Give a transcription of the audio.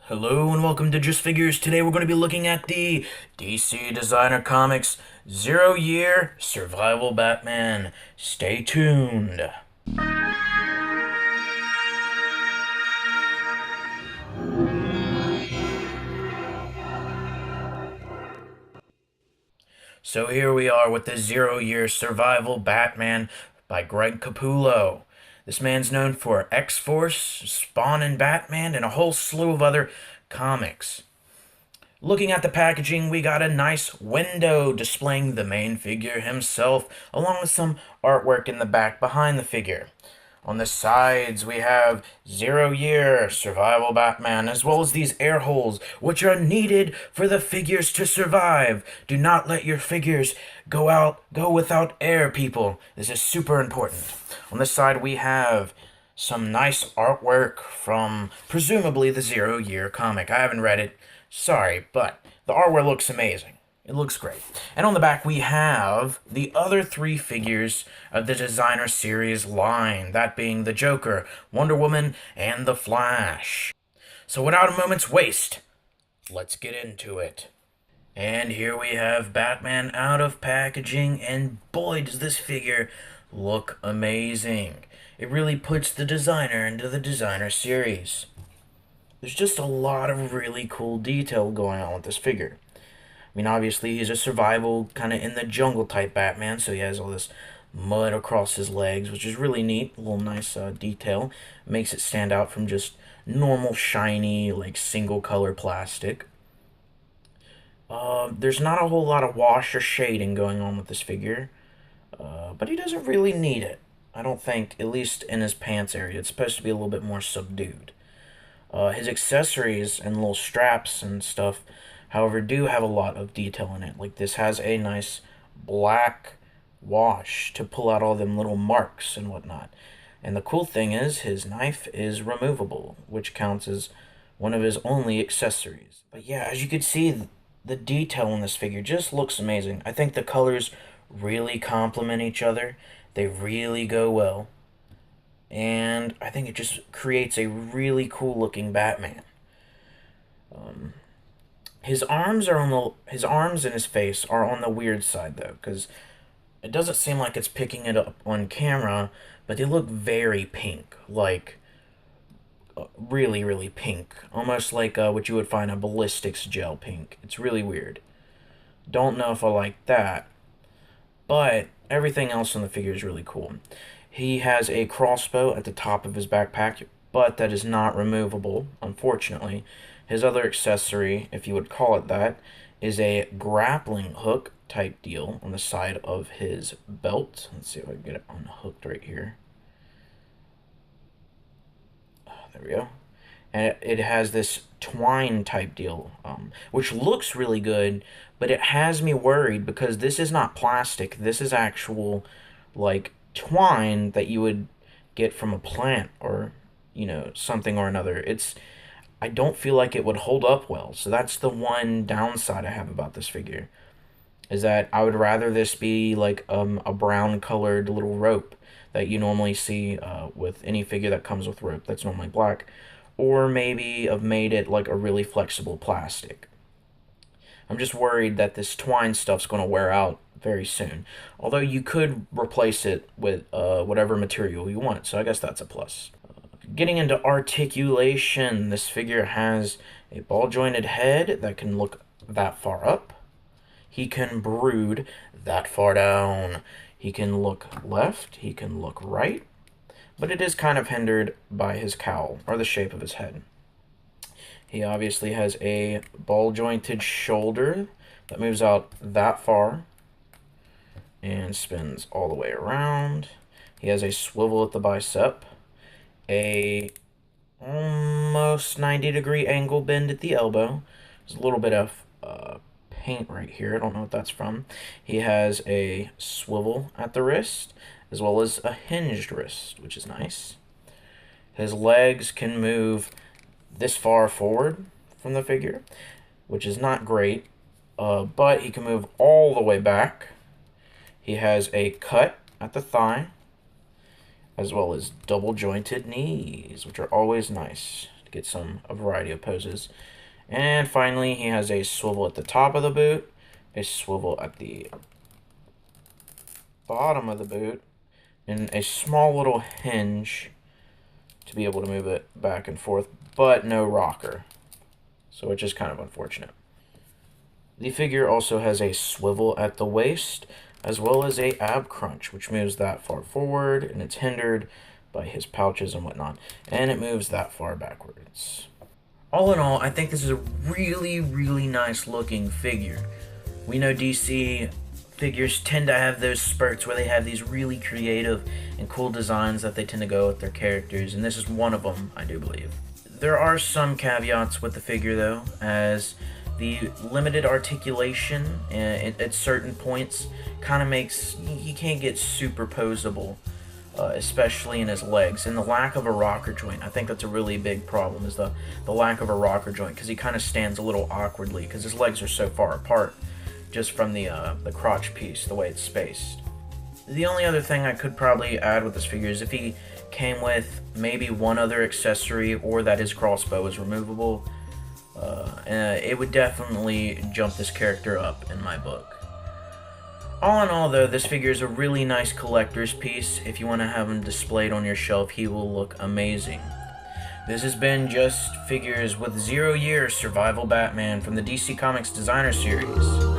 Hello and welcome to Just Figures. Today we're going to be looking at the DC Designer Comics 0 Year Survival Batman. Stay tuned. So here we are with the 0 Year Survival Batman by Greg Capullo. This man's known for X-Force, Spawn and Batman, and a whole slew of other comics. Looking at the packaging, we got a nice window displaying the main figure himself, along with some artwork in the back behind the figure. On the sides, we have 0 Year Survival Batman, as well as these air holes, which are needed for the figures to survive. Do not let your figures go without air, people. This is super important. On this side, we have some nice artwork from presumably the 0 Year comic. I haven't read it. Sorry, but the artwork looks amazing. It looks great. And on the back, we have the other three figures of the designer series line, that being the Joker, Wonder Woman, and the Flash. So without a moment's waste, let's get into it. And here we have Batman out of packaging, and boy, does this figure look amazing. It really puts the designer into the designer series. There's just a lot of really cool detail going on with this figure. I mean, obviously, he's a survival, kind of in the jungle type Batman, so he has all this mud across his legs, which is really neat. A little nice detail. Makes it stand out from just normal, shiny, like, single color plastic. There's not a whole lot of wash or shading going on with this figure, but he doesn't really need it. I don't think, at least in his pants area. It's supposed to be a little bit more subdued. His accessories and little straps and stuff, however, do have a lot of detail in it. Like this has a nice black wash to pull out all them little marks and whatnot. And the cool thing is his knife is removable, which counts as one of his only accessories. But yeah, as you can see, the detail in this figure just looks amazing. I think the colors really complement each other. They really go well. And I think it just creates a really cool looking Batman. His arms and his face are on the weird side though, because it doesn't seem like it's picking it up on camera, but they look very pink, like really, really pink, almost like what you would find a ballistics gel pink. It's really weird. Don't know if I like that, but everything else on the figure is really cool. He has a crossbow at the top of his backpack, but that is not removable, unfortunately. His other accessory, if you would call it that, is a grappling hook type deal on the side of his belt. Let's see if I can get it unhooked right here. There we go. And it has this twine type deal, which looks really good, but it has me worried because this is not plastic. This is actual, like, twine that you would get from a plant or, something or another. I don't feel like it would hold up well. So that's the one downside I have about this figure, is that I would rather this be like a brown colored little rope that you normally see with any figure that comes with rope that's normally black, or maybe have made it like a really flexible plastic. I'm just worried that this twine stuff's going to wear out very soon. Although you could replace it with whatever material you want, so I guess that's a plus. Getting into articulation, this figure has a ball-jointed head that can look that far up. He can brood that far down. He can look left, he can look right, but it is kind of hindered by his cowl, or the shape of his head. He obviously has a ball-jointed shoulder that moves out that far and spins all the way around. He has a swivel at the bicep, a almost 90-degree angle bend at the elbow. There's a little bit of paint right here. I don't know what that's from. He has a swivel at the wrist, as well as a hinged wrist, which is nice. His legs can move this far forward from the figure, which is not great, but he can move all the way back. He has a cut at the thigh, as well as double jointed knees, which are always nice to get a variety of poses. And finally, he has a swivel at the top of the boot, a swivel at the bottom of the boot, and a small little hinge to be able to move it back and forth, but no rocker. So which is kind of unfortunate. The figure also has a swivel at the waist, as well as a ab crunch, which moves that far forward, and it's hindered by his pouches and whatnot, and it moves that far backwards. All in all, I think this is a really, really nice looking figure. We know DC figures tend to have those spurts where they have these really creative and cool designs that they tend to go with their characters, and this is one of them, I do believe. There are some caveats with the figure though, as the limited articulation at certain points kind of makes he can't get super posable, especially in his legs, and the lack of a rocker joint. I think that's a really big problem, is the lack of a rocker joint, because he kind of stands a little awkwardly because his legs are so far apart just from the crotch piece, the way it's spaced. The only other thing I could probably add with this figure is if he came with maybe one other accessory, or that his crossbow is removable. It would definitely jump this character up in my book. All in all though, this figure is a really nice collector's piece. If you want to have him displayed on your shelf, he will look amazing. This has been Just Figures with 0 Year Survival Batman from the DC Comics Designer Series.